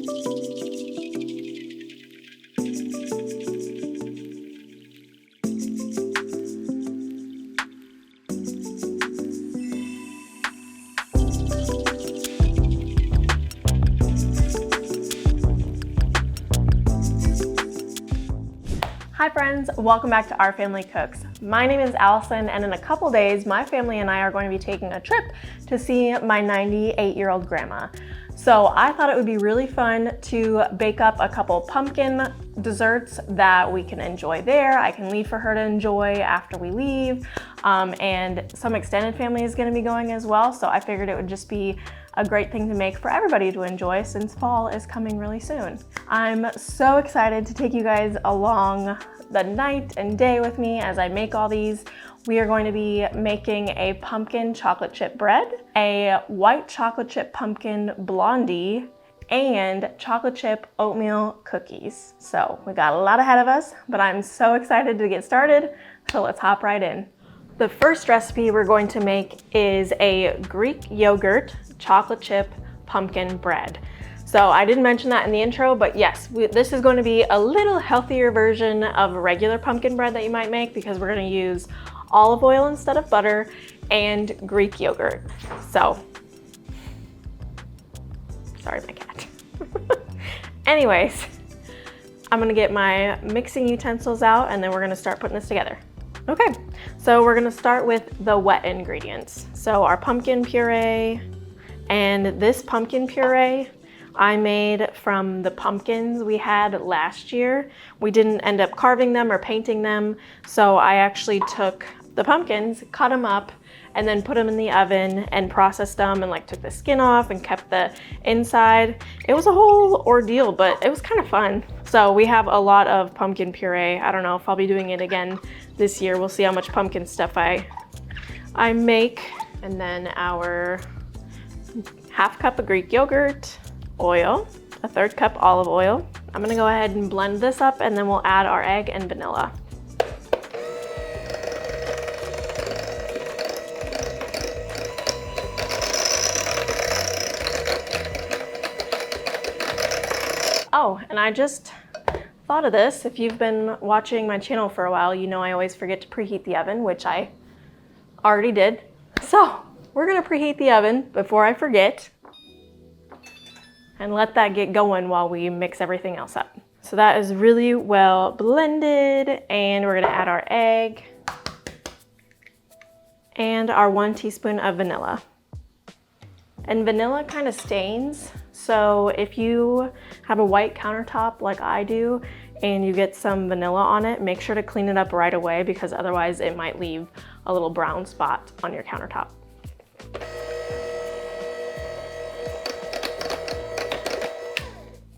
Hi friends, welcome back to Our Family Cooks. My name is Allison, and in a couple days, my family and I are going to be taking a trip to see my 98-year-old grandma. So I thought it would be really fun to bake up a couple pumpkin desserts that we can enjoy there. I can leave for her to enjoy after we leave, and some extended family is going to be going as well. So I figured it would just be a great thing to make for everybody to enjoy since fall is coming really soon. I'm so excited to take you guys along the night and day with me as I make all these. We are going to be making a pumpkin chocolate chip bread, a white chocolate chip pumpkin blondie, and chocolate chip oatmeal cookies. So we got a lot ahead of us, but I'm so excited to get started. So let's hop right in. The first recipe we're going to make is a Greek yogurt chocolate chip pumpkin bread. So I didn't mention that in the intro, but yes, this is going to be a little healthier version of a regular pumpkin bread that you might make because we're going to use olive oil instead of butter and Greek yogurt. So, sorry, my cat. Anyways, I'm going to get my mixing utensils out and then we're going to start putting this together. Okay, so we're going to start with the wet ingredients. So our pumpkin puree, and this pumpkin puree I made from the pumpkins we had last year. We didn't end up carving them or painting them, so I actually took the pumpkins, cut them up, and then put them in the oven and processed them and like took the skin off and kept the inside. It was a whole ordeal, but it was kind of fun. So we have a lot of pumpkin puree. I don't know if I'll be doing it again this year. We'll see how much pumpkin stuff I make. And then our half cup of Greek yogurt, oil, a third cup olive oil. I'm gonna go ahead and blend this up and then we'll add our egg and vanilla. Oh, and I just thought of this. If you've been watching my channel for a while, you know I always forget to preheat the oven, which I already did. So we're gonna preheat the oven before I forget and let that get going while we mix everything else up. So that is really well blended, and we're gonna add our egg and our 1 teaspoon of vanilla. And vanilla kind of stains, so if you have a white countertop like I do and you get some vanilla on it, make sure to clean it up right away because otherwise it might leave a little brown spot on your countertop.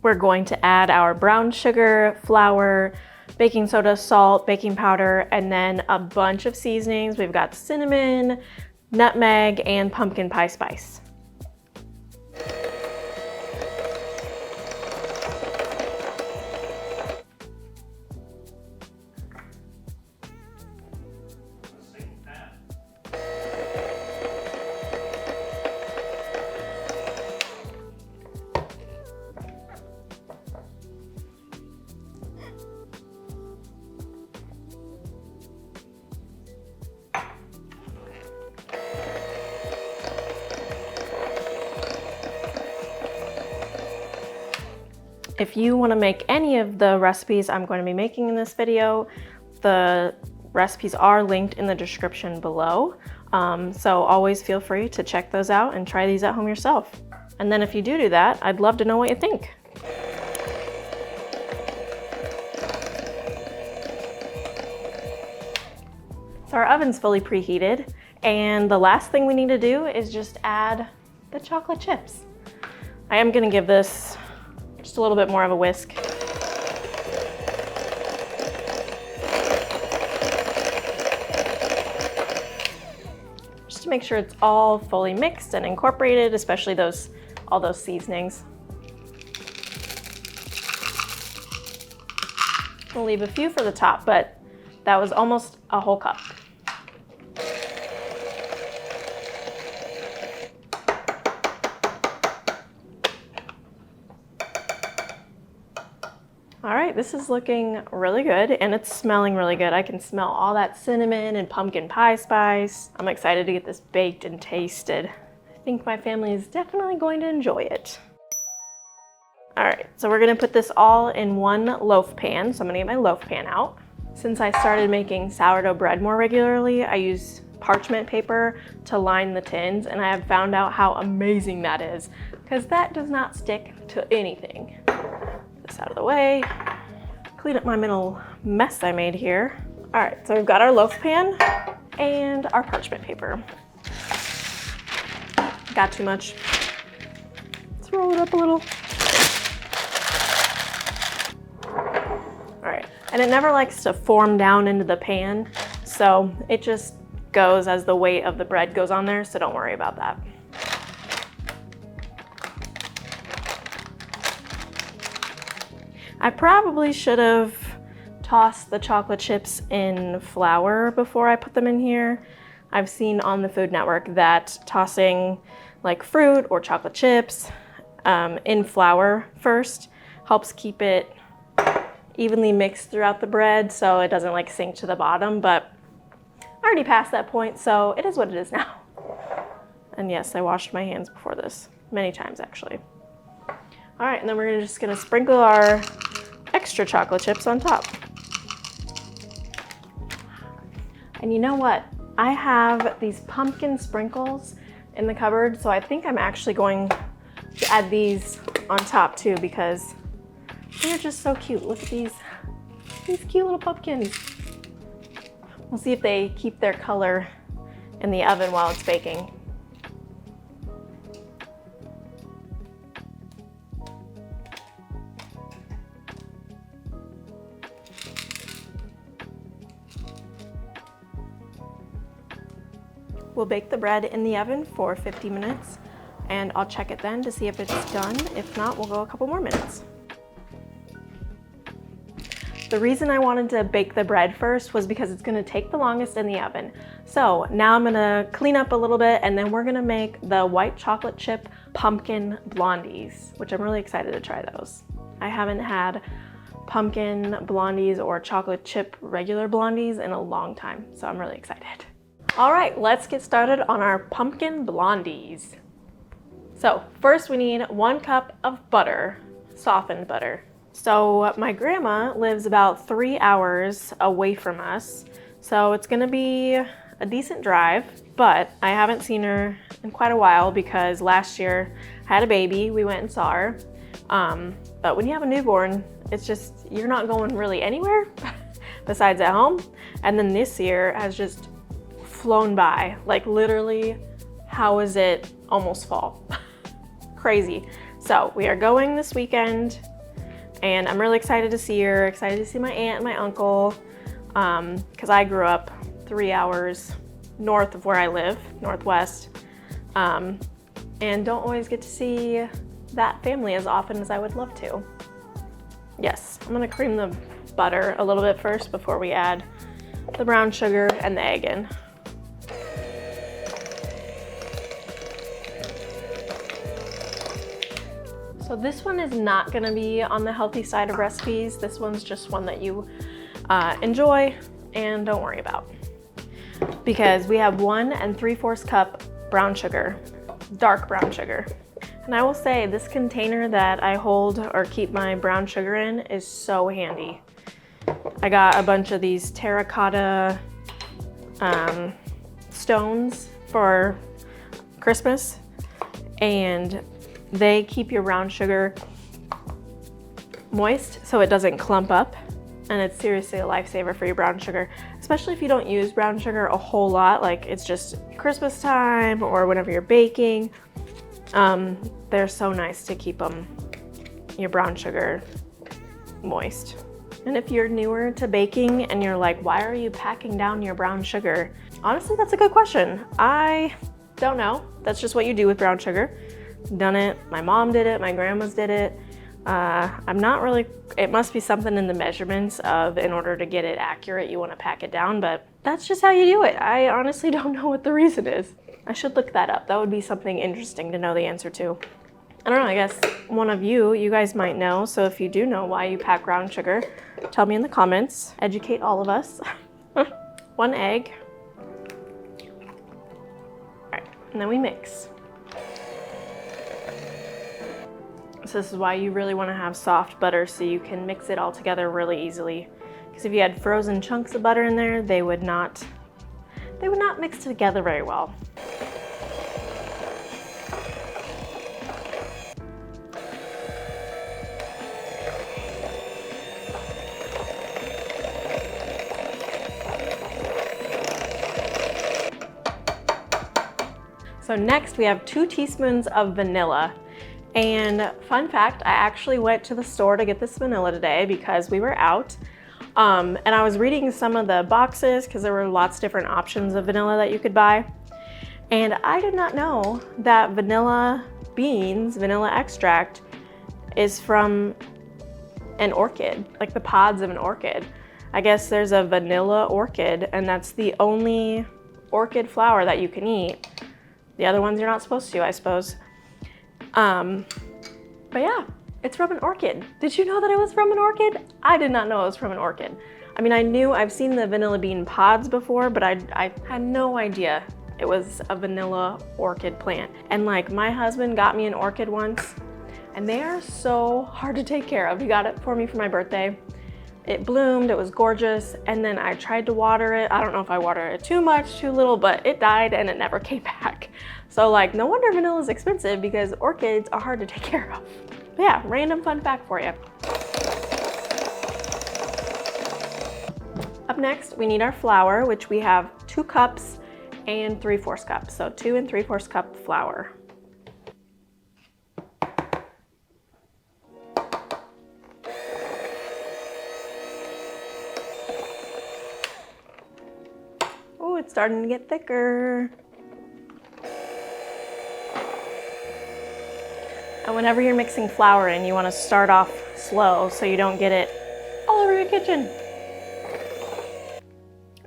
We're going to add our brown sugar, flour, baking soda, salt, baking powder, and then a bunch of seasonings. We've got cinnamon, nutmeg, and pumpkin pie spice. If you want to make any of the recipes I'm going to be making in this video, the recipes are linked in the description below. So always feel free to check those out and try these at home yourself. And then if you do that, I'd love to know what you think. So our oven's fully preheated, and the last thing we need to do is just add the chocolate chips. I am gonna give this just a little bit more of a whisk. Just to make sure it's all fully mixed and incorporated, especially all those seasonings. We'll leave a few for the top, but that was almost a whole cup. All right, this is looking really good and it's smelling really good. I can smell all that cinnamon and pumpkin pie spice. I'm excited to get this baked and tasted. I think my family is definitely going to enjoy it. All right, so we're gonna put this all in one loaf pan. So I'm gonna get my loaf pan out. Since I started making sourdough bread more regularly, I use parchment paper to line the tins, and I have found out how amazing that is because that does not stick to anything. Get this out of the way. Clean up my little mess I made here. All right, so we've got our loaf pan and our parchment paper. Got too much. Let's roll it up a little. All right, and it never likes to form down into the pan, so it just goes as the weight of the bread goes on there, so don't worry about that. I probably should have tossed the chocolate chips in flour before I put them in here. I've seen on the Food Network that tossing like fruit or chocolate chips in flour first helps keep it evenly mixed throughout the bread so it doesn't like sink to the bottom, but I already passed that point, so it is what it is now. And yes, I washed my hands before this, many times actually. All right, and then we're just gonna sprinkle our extra chocolate chips on top. And you know what? I have these pumpkin sprinkles in the cupboard, so I think I'm actually going to add these on top too because they're just so cute. Look at these cute little pumpkins. We'll see if they keep their color in the oven while it's baking. We'll bake the bread in the oven for 50 minutes, and I'll check it then to see if it's done. If not, we'll go a couple more minutes. The reason I wanted to bake the bread first was because it's gonna take the longest in the oven. So now I'm gonna clean up a little bit and then we're gonna make the white chocolate chip pumpkin blondies, which I'm really excited to try those. I haven't had pumpkin blondies or chocolate chip regular blondies in a long time, so I'm really excited. All right, let's get started on our pumpkin blondies. So first we need 1 cup of butter, softened butter. So my grandma lives about 3 hours away from us, so it's gonna be a decent drive, but I haven't seen her in quite a while because last year I had a baby, we went and saw her. But when you have a newborn, it's just, you're not going really anywhere besides at home. And then this year has just flown by, like literally, how is it almost fall? Crazy. So we are going this weekend. And I'm really excited to see her, excited to see my aunt and my uncle, because I grew up 3 hours north of where I live, northwest, and don't always get to see that family as often as I would love to. Yes, I'm gonna cream the butter a little bit first before we add the brown sugar and the egg in. So this one is not gonna be on the healthy side of recipes. This one's just one that you enjoy and don't worry about. Because we have 1 3/4 cup brown sugar, dark brown sugar. And I will say this container that I hold or keep my brown sugar in is so handy. I got a bunch of these terracotta stones for Christmas, and they keep your brown sugar moist so it doesn't clump up, and it's seriously a lifesaver for your brown sugar, especially if you don't use brown sugar a whole lot, like it's just Christmas time or whenever you're baking. They're so nice to keep your brown sugar moist. And if you're newer to baking and you're like, why are you packing down your brown sugar? Honestly, that's a good question. I don't know. That's just what you do with brown sugar. Done it. My mom did it. My grandmas did it. I'm not really, it must be something in the measurements of, in order to get it accurate, you want to pack it down, but that's just how you do it. I honestly don't know what the reason is. I should look that up. That would be something interesting to know the answer to. I don't know, I guess one of you guys might know. So if you do know why you pack brown sugar, tell me in the comments. Educate all of us. 1 egg. All right, and then we mix. So this is why you really want to have soft butter, so you can mix it all together really easily. Because if you had frozen chunks of butter in there, they would not mix together very well. So next we have 2 teaspoons of vanilla. And fun fact, I actually went to the store to get this vanilla today because we were out. And I was reading some of the boxes because there were lots of different options of vanilla that you could buy. And I did not know that vanilla beans, vanilla extract, is from an orchid, like the pods of an orchid. I guess there's a vanilla orchid, and that's the only orchid flower that you can eat. The other ones you're not supposed to, I suppose. But yeah, it's from an orchid. Did you know that it was from an orchid? I did not know it was from an orchid. I mean, I've seen the vanilla bean pods before, but I had no idea it was a vanilla orchid plant. And like, my husband got me an orchid once, and they are so hard to take care of. He got it for me for my birthday. It bloomed, it was gorgeous, and then I tried to water it. I don't know if I watered it too much, too little, but it died and it never came back. So like, no wonder vanilla is expensive, because orchids are hard to take care of. But yeah, random fun fact for you. Up next, we need our flour, which we have 2 cups and 3/4 cups. So 2 3/4 cup flour. Oh, it's starting to get thicker. And whenever you're mixing flour in, you want to start off slow so you don't get it all over your kitchen.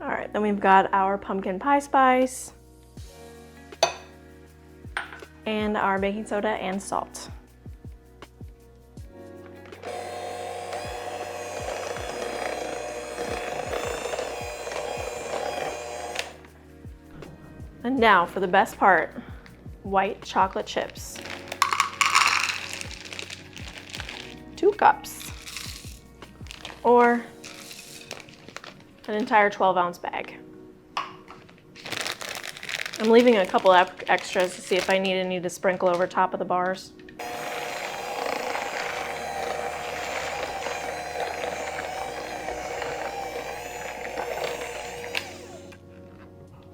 All right, then we've got our pumpkin pie spice and our baking soda and salt. And now for the best part, white chocolate chips. 2 cups, or an entire 12-ounce bag. I'm leaving a couple extras to see if I need any to sprinkle over top of the bars.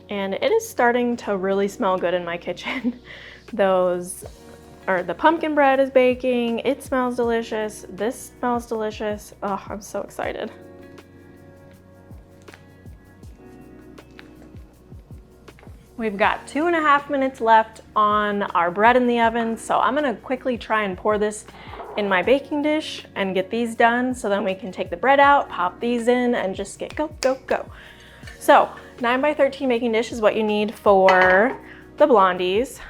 And it is starting to really smell good in my kitchen. The pumpkin bread is baking. It smells delicious. This smells delicious. Oh, I'm so excited. We've got 2.5 minutes left on our bread in the oven, so I'm gonna quickly try and pour this in my baking dish and get these done, so then we can take the bread out, pop these in, and just get go, go, go. So 9x13 baking dish is what you need for the Blondies.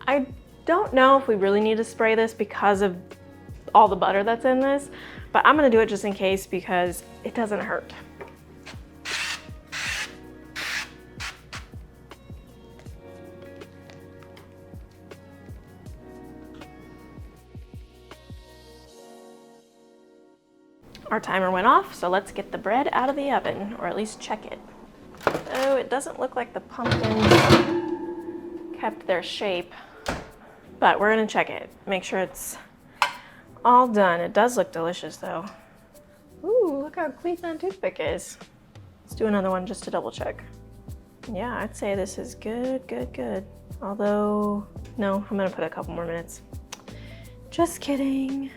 I don't know if we really need to spray this because of all the butter that's in this, but I'm gonna do it just in case because it doesn't hurt. Our timer went off, so let's get the bread out of the oven, or at least check it. Oh, it doesn't look like the pumpkins kept their shape, but we're gonna check it. Make sure it's all done. It does look delicious though. Ooh, look how clean that toothpick is. Let's do another one just to double check. Yeah, I'd say this is good, good, good. Although, no, I'm gonna put a couple more minutes. Just kidding.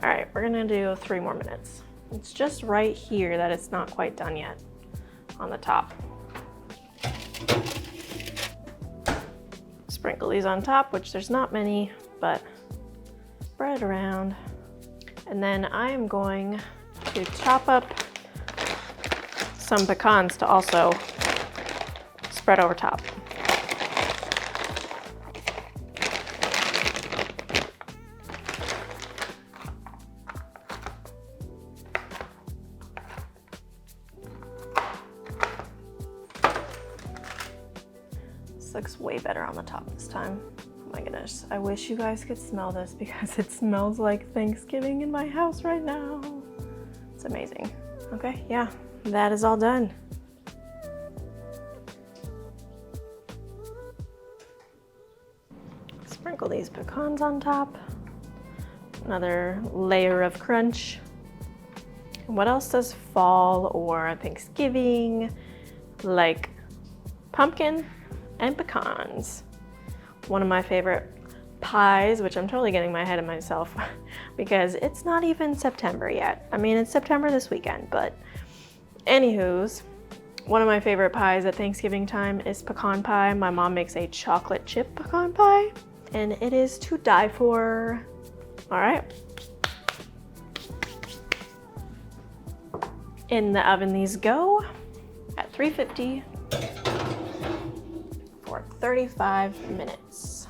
All right, we're gonna do 3 more minutes. It's just right here that it's not quite done yet on the top. Sprinkle these on top, which there's not many, but spread around. And then I am going to chop up some pecans to also spread over top. This looks way better on the top this time. Oh my goodness, I wish you guys could smell this because it smells like Thanksgiving in my house right now. It's amazing. Okay, yeah, that is all done. Sprinkle these pecans on top. Another layer of crunch. And what else does fall or Thanksgiving like? Pumpkin and pecans. One of my favorite pies, which I'm totally getting my head of myself because it's not even September yet. I mean, it's September this weekend, but anywho's, one of my favorite pies at Thanksgiving time is pecan pie. My mom makes a chocolate chip pecan pie, and it is to die for. All right. In the oven these go at 350 for 35 minutes.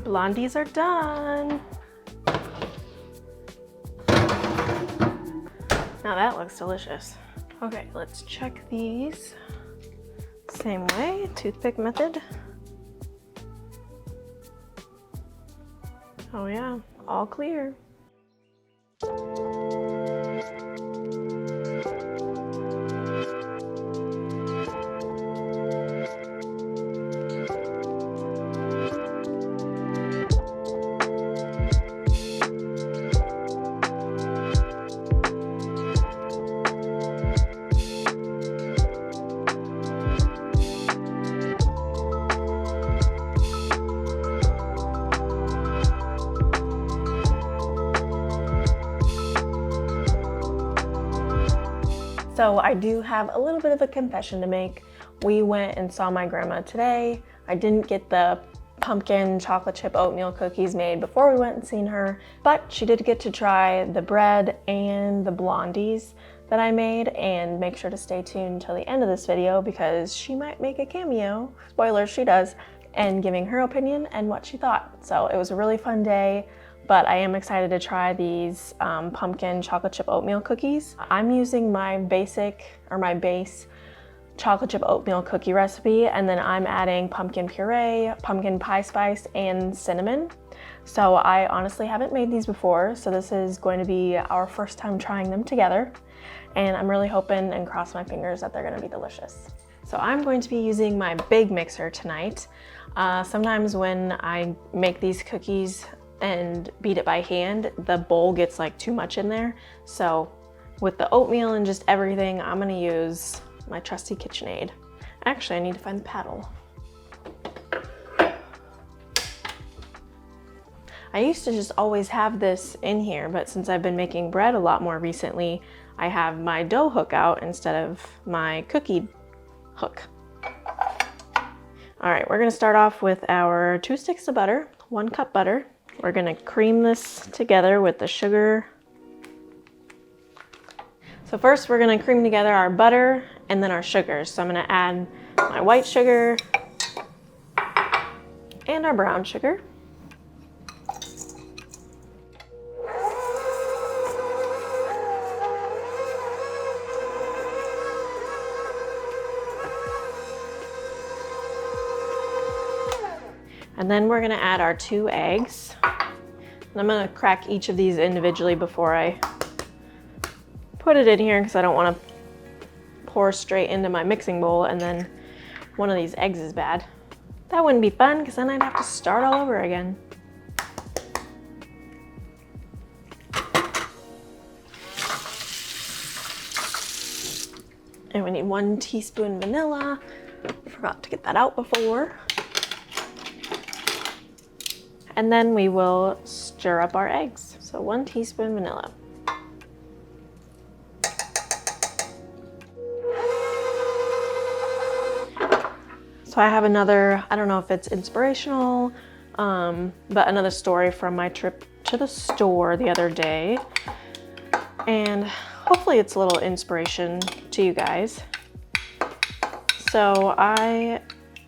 Blondies are done. Now that looks delicious. Okay, let's check these. Same way, toothpick method. Oh yeah, all clear. So I do have a little bit of a confession to make. We went and saw my grandma today. I didn't get the pumpkin chocolate chip oatmeal cookies made before we went and seen her, but she did get to try the bread and the blondies that I made, and make sure to stay tuned till the end of this video because she might make a cameo, spoiler, she does, and giving her opinion and what she thought. So it was a really fun day. But I am excited to try these pumpkin chocolate chip oatmeal cookies. I'm using my base chocolate chip oatmeal cookie recipe, and then I'm adding pumpkin puree, pumpkin pie spice, and cinnamon. So I honestly haven't made these before, so this is going to be our first time trying them together. And I'm really hoping and cross my fingers that they're gonna be delicious. So I'm going to be using my big mixer tonight. Sometimes when I make these cookies and beat it by hand, the bowl gets like too much in there. So with the oatmeal and just everything, I'm gonna use my trusty KitchenAid. Actually, I need to find the paddle. I used to just always have this in here, but since I've been making bread a lot more recently, I have my dough hook out instead of my cookie hook. All right, we're gonna start off with our 2 sticks of butter, 1 cup butter. We're gonna cream this together with the sugar. So first we're gonna cream together our butter and then our sugar. So I'm gonna add my white sugar and our brown sugar. And then we're gonna add our 2 eggs. And I'm gonna crack each of these individually before I put it in here because I don't wanna pour straight into my mixing bowl and then one of these eggs is bad. That wouldn't be fun because then I'd have to start all over again. And we need 1 teaspoon vanilla. Forgot to get that out before. And then we will stir up our eggs. So 1 teaspoon vanilla. So I have another, I don't know if it's inspirational, but another story from my trip to the store the other day. And hopefully it's a little inspiration to you guys. So I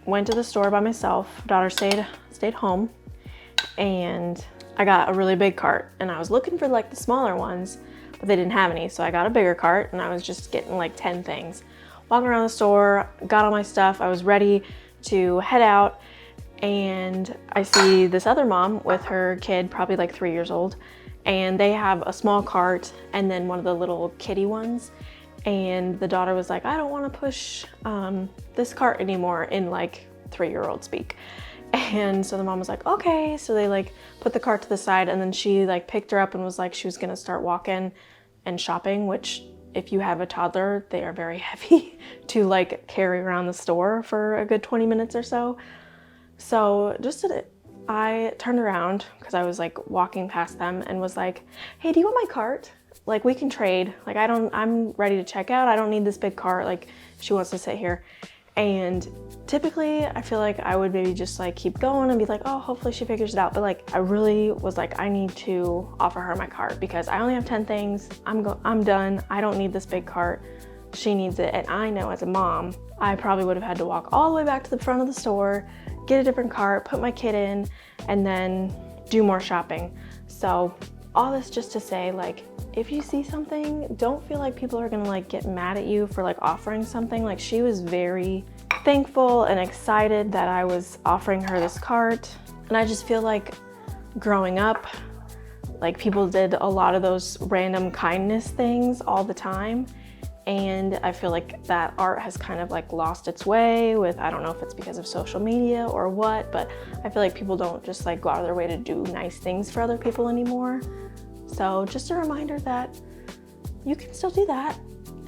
went to the store by myself. Daughter stayed home, and I got a really big cart, and I was looking for like the smaller ones, but they didn't have any. So I got a bigger cart, and I was just getting like 10 things. Walking around the store, got all my stuff. I was ready to head out, and I see this other mom with her kid, probably like 3 years old, and they have a small cart and then one of the little kiddie ones. And the daughter was like, I don't want to push this cart anymore, in like 3-year-old speak. And so the mom was like, okay. So they like put the cart to the side, and then she like picked her up and was like, she was gonna start walking and shopping, which if you have a toddler, they are very heavy to like carry around the store for a good 20 minutes or so. So I turned around because I was like walking past them and was like, hey, do you want my cart? Like, we can trade. Like, I'm ready to check out. I don't need this big cart. Like, she wants to sit here. And typically I feel like I would maybe just like keep going and be like, oh, hopefully she figures it out. But like, I really was like, I need to offer her my cart because I only have 10 things. I'm done. I don't need this big cart. She needs it. And I know as a mom, I probably would have had to walk all the way back to the front of the store, get a different cart, put my kid in, and then do more shopping. So all this just to say, like, if you see something, don't feel like people are gonna like get mad at you for like offering something. Like, she was very thankful and excited that I was offering her this cart. And I just feel like growing up, like, people did a lot of those random kindness things all the time. And I feel like that art has kind of like lost its way with, I don't know if it's because of social media or what, but I feel like people don't just like go out of their way to do nice things for other people anymore. So just a reminder that you can still do that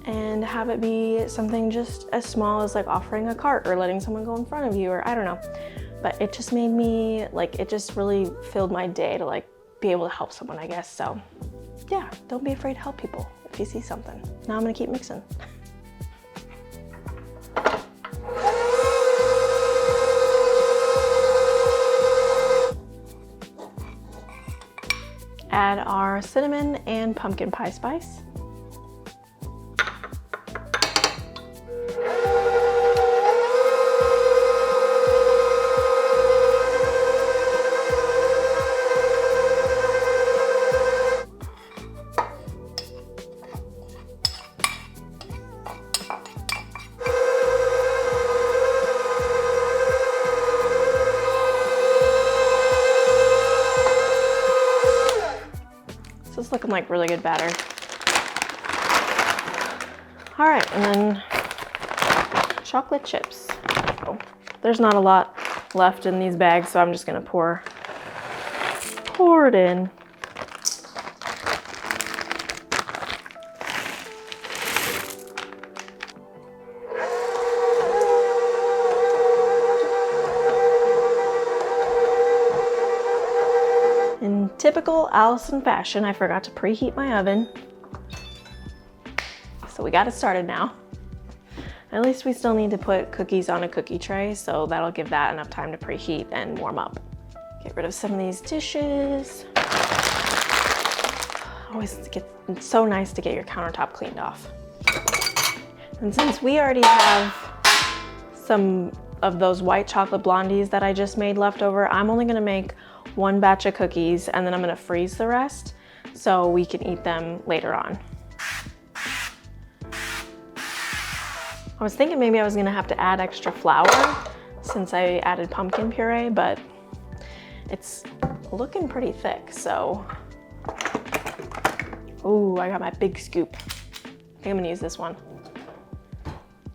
and have it be something just as small as like offering a cart or letting someone go in front of you, or I don't know. But it just made me like, it just really filled my day to like be able to help someone, I guess. So yeah, don't be afraid to help people if you see something. Now I'm gonna keep mixing. Add our cinnamon and pumpkin pie spice. So it's looking like really good batter. All right, and then chocolate chips. Oh, there's not a lot left in these bags, so I'm just gonna pour it in. In typical Allison fashion, I forgot to preheat my oven. So we got it started now. At least we still need to put cookies on a cookie tray, so that'll give that enough time to preheat and warm up. Get rid of some of these dishes. It's so nice to get your countertop cleaned off. And since we already have some of those white chocolate blondies that I just made left over, I'm only gonna make one batch of cookies, and then I'm gonna freeze the rest so we can eat them later on. I was thinking maybe I was gonna have to add extra flour since I added pumpkin puree, but it's looking pretty thick, so. Ooh, I got my big scoop. I think I'm gonna use this one.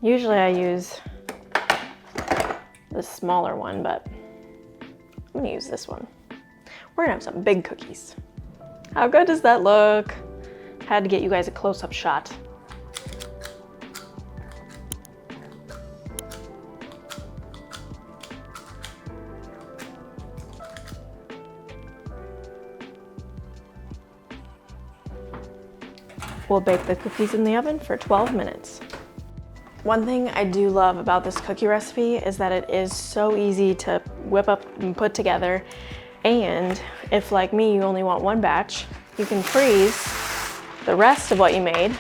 Usually I use the smaller one, but I'm gonna use this one. We're gonna have some big cookies. How good does that look? Had to get you guys a close-up shot. We'll bake the cookies in the oven for 12 minutes. One thing I do love about this cookie recipe is that it is so easy to whip up and put together. And if, like me, you only want one batch, you can freeze the rest of what you made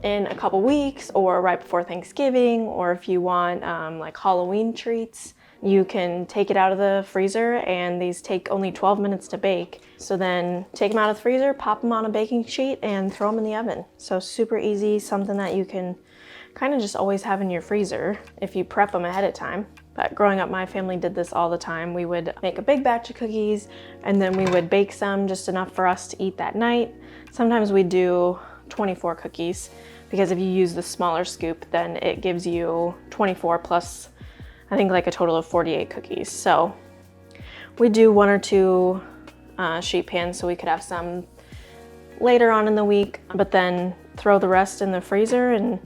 in a couple weeks or right before Thanksgiving, or if you want like Halloween treats, you can take it out of the freezer, and these take only 12 minutes to bake. So then take them out of the freezer, pop them on a baking sheet, and throw them in the oven. So super easy, something that you can kind of just always have in your freezer if you prep them ahead of time. But growing up, my family did this all the time. We would make a big batch of cookies, and then we would bake some, just enough for us to eat that night. Sometimes we do 24 cookies, because if you use the smaller scoop, then it gives you 24 plus, I think, like a total of 48 cookies. So we do 1 or 2 sheet pans so we could have some later on in the week, but then throw the rest in the freezer, and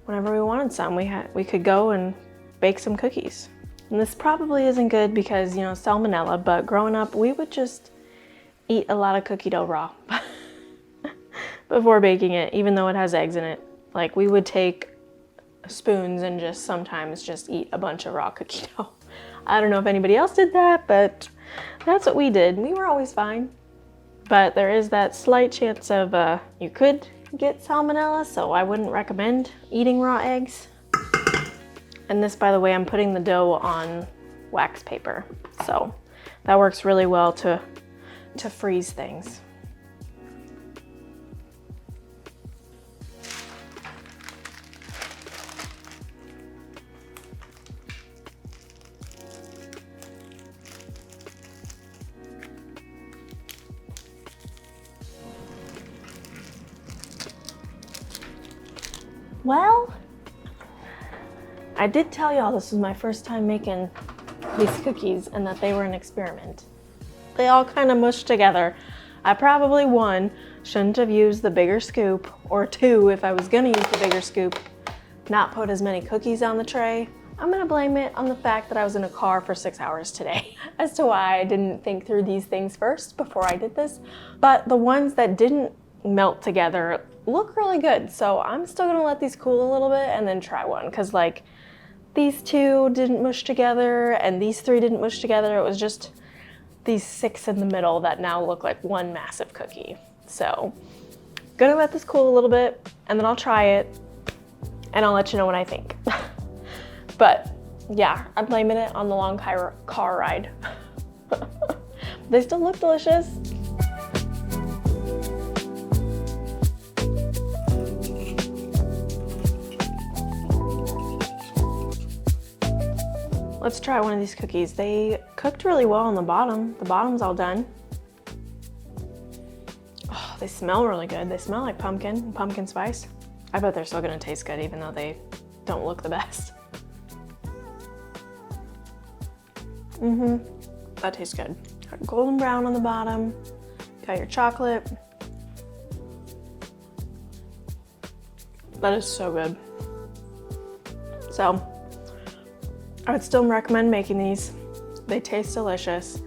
whenever we wanted some, we could go and bake some cookies. And this probably isn't good because, you know, salmonella, but growing up, we would just eat a lot of cookie dough raw before baking it, even though it has eggs in it. Like, we would take spoons and just sometimes just eat a bunch of raw cookie dough. I don't know if anybody else did that, but that's what we did. We were always fine. But there is that slight chance of you could get salmonella, so I wouldn't recommend eating raw eggs. And this, by the way, I'm putting the dough on wax paper, so that works really well to freeze things. Well, I did tell y'all this was my first time making these cookies and that they were an experiment. They all kind of mushed together. I probably, 1, shouldn't have used the bigger scoop, or 2, if I was gonna use the bigger scoop, not put as many cookies on the tray. I'm gonna blame it on the fact that I was in a car for 6 hours today as to why I didn't think through these things first before I did this. But the ones that didn't melt together look really good. So I'm still gonna let these cool a little bit and then try one, because like these 2 didn't mush together and these 3 didn't mush together. It was just these 6 in the middle that now look like one massive cookie. So gonna let this cool a little bit and then I'll try it and I'll let you know what I think. But yeah, I'm blaming it on the long car ride. They still look delicious. Let's try one of these cookies. They cooked really well on the bottom. The bottom's all done. Oh, they smell really good. They smell like pumpkin spice. I bet they're still gonna taste good even though they don't look the best. That tastes good. Got golden brown on the bottom. Got your chocolate. That is so good. So, I would still recommend making these. They taste delicious.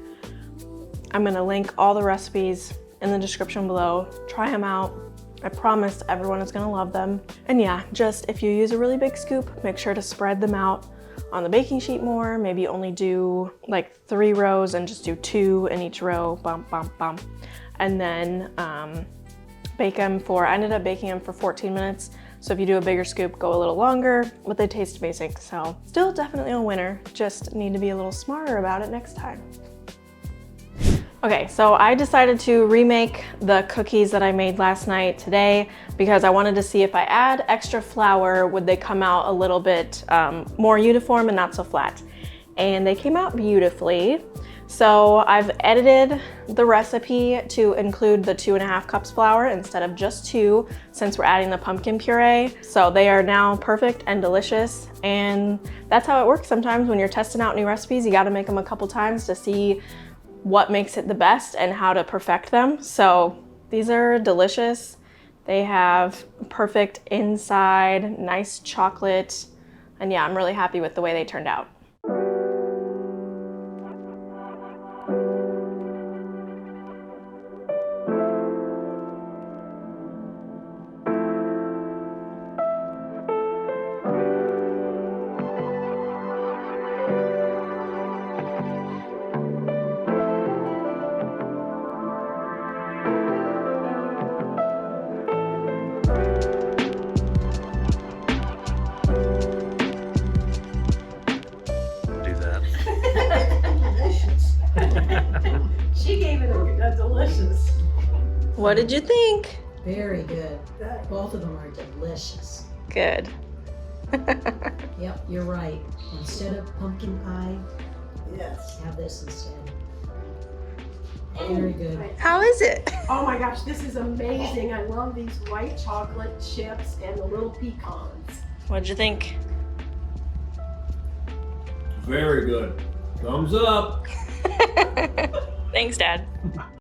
I'm gonna link all the recipes in the description below. Try them out. I promise everyone is gonna love them. And yeah, just if you use a really big scoop, make sure to spread them out on the baking sheet more. Maybe only do like 3 rows and just do 2 in each row, bump, bump, bump. And then bake them for, I ended up baking them for 14 minutes. So if you do a bigger scoop, go a little longer, but they taste amazing. So still definitely a winner, just need to be a little smarter about it next time. Okay, so I decided to remake the cookies that I made last night today because I wanted to see if I add extra flour, would they come out a little bit more uniform and not so flat. And they came out beautifully. So I've edited the recipe to include the 2.5 cups flour instead of just 2, since we're adding the pumpkin puree. So they are now perfect and delicious. And that's how it works sometimes when you're testing out new recipes. You gotta make them a couple times to see what makes it the best and how to perfect them. So these are delicious. They have perfect inside, nice chocolate. And yeah, I'm really happy with the way they turned out. What did you think? Very good. Both of them are delicious. Good. Yep, you're right. Instead of pumpkin pie, Yes. have this instead. Very good. How is it? Oh my gosh, this is amazing. I love these white chocolate chips and the little pecans. What'd you think? Very good. Thumbs up. Thanks, Dad.